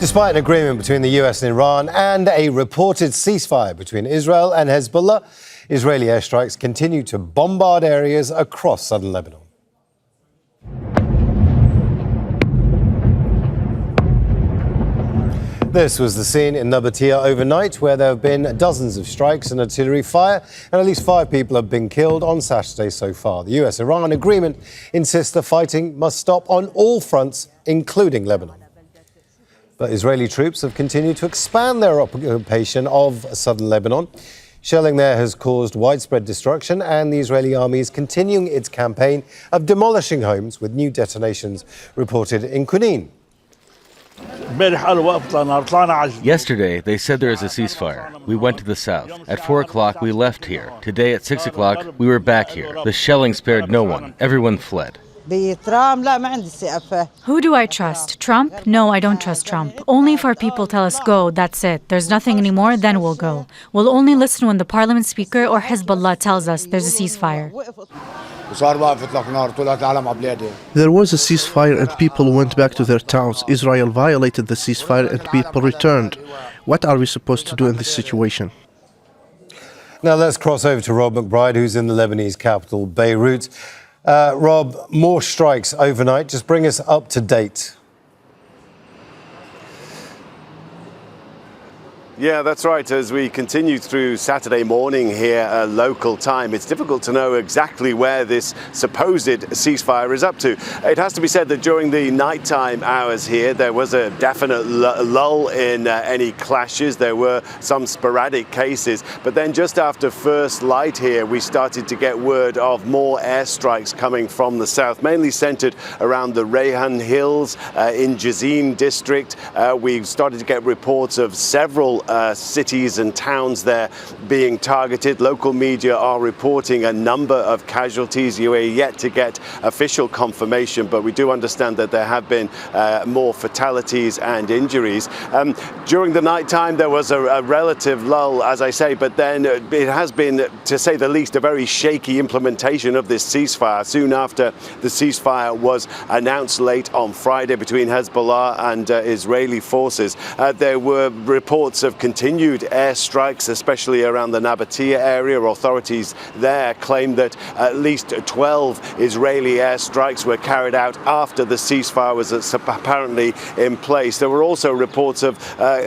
Despite an agreement between the US and Iran and a reported ceasefire between Israel and Hezbollah, Israeli airstrikes continue to bombard areas across southern Lebanon. This was the scene in Nabatieh overnight, where there have been dozens of strikes and artillery fire, and at least 5 people have been killed on Saturday so far. The US-Iran agreement insists the fighting must stop on all fronts, including Lebanon. But Israeli troops have continued to expand their occupation of southern Lebanon. Shelling there has caused widespread destruction, and the Israeli army is continuing its campaign of demolishing homes, with new detonations reported in Kunin. Yesterday, they said there is a ceasefire. We went to the south. At 4 o'clock, we left here. Today, at 6 o'clock, we were back here. The shelling spared no one. Everyone fled. Who do I trust? Trump? No, I don't trust Trump. Only if our people tell us go, that's it. There's nothing anymore, then we'll go. We'll only listen when the parliament speaker or Hezbollah tells us there's a ceasefire. There was a ceasefire and people went back to their towns. Israel violated the ceasefire and people returned. What are we supposed to do in this situation? Now let's cross over to Rob McBride, who's in the Lebanese capital, Beirut. Rob, more strikes overnight. Just bring us up to date. Yeah, that's right. As we continue through Saturday morning here, local time, it's difficult to know exactly where this supposed ceasefire is up to. It has to be said that during the nighttime hours here, there was a definite lull in any clashes. There were some sporadic cases. But then just after first light here, we started to get word of more airstrikes coming from the south, mainly centered around the Rayhan Hills in Jazeera district. We started to get reports of several cities and towns there being targeted. Local media are reporting a number of casualties. You are yet to get official confirmation, but we do understand that there have been more fatalities and injuries. During the night time, there was a relative lull, as I say, but then it has been, to say the least, a very shaky implementation of this ceasefire. Soon after the ceasefire was announced late on Friday between Hezbollah and Israeli forces, there were reports of continued airstrikes, especially around the Nabatieh area. Authorities there claim that at least 12 Israeli airstrikes were carried out after the ceasefire was apparently in place. There were also reports of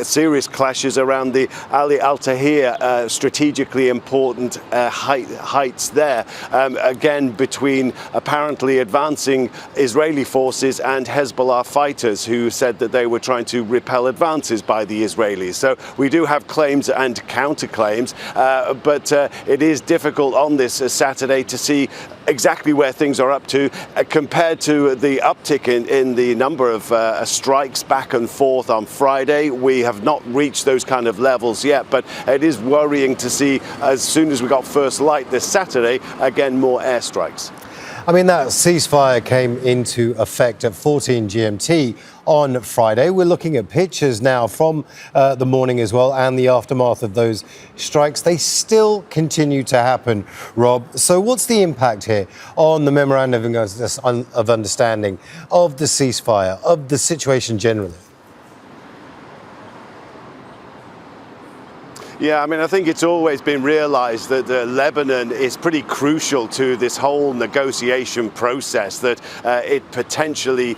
serious clashes around the Ali Al-Tahir, strategically important heights there, again between apparently advancing Israeli forces and Hezbollah fighters who said that they were trying to repel advances by the Israelis. So we do have claims and counterclaims, but it is difficult on this Saturday to see exactly where things are up to compared to the uptick in the number of strikes back and forth on Friday. We have not reached those kind of levels yet, but it is worrying to see, as soon as we got first light this Saturday, again more airstrikes. I mean, that ceasefire came into effect at 14 GMT on Friday. We're looking at pictures now from the morning as well and the aftermath of those strikes. They still continue to happen, Rob. So what's the impact here on the memorandum of understanding of the ceasefire, of the situation generally? Yeah, I mean, I think it's always been realized that Lebanon is pretty crucial to this whole negotiation process, that it potentially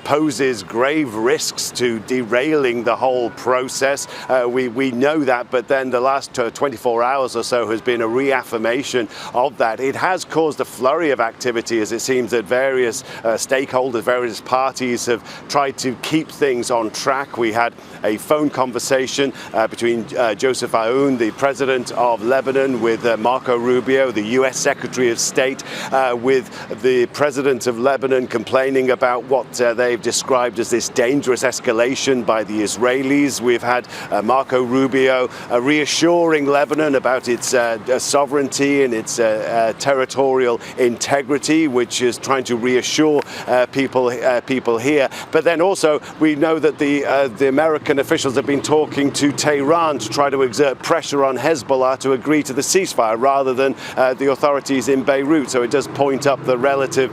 poses grave risks to derailing the whole process. We know that, but then the last 24 hours or so has been a reaffirmation of that. It has caused a flurry of activity, as it seems that various stakeholders, various parties have tried to keep things on track. We had a phone conversation between Joseph Aoun, the president of Lebanon, with Marco Rubio, the US Secretary of State, with the president of Lebanon complaining about what they've described as this dangerous escalation by the Israelis. We've had Marco Rubio reassuring Lebanon about its sovereignty and its territorial integrity, which is trying to reassure people here. But then also we know that the American officials have been talking to Tehran Iran to try to exert pressure on Hezbollah to agree to the ceasefire rather than the authorities in Beirut. So it does point up the relative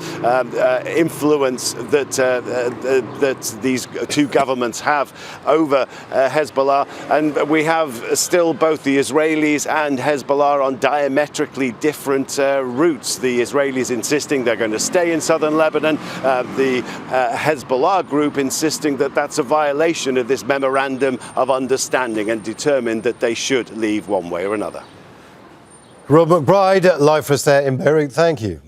influence that these two governments have over Hezbollah. And we have still both the Israelis and Hezbollah on diametrically different routes. The Israelis insisting they're going to stay in southern Lebanon, the Hezbollah group insisting that that's a violation of this memorandum of understanding and determined that they should leave one way or another. Rob McBride, live for us there in Beirut. Thank you.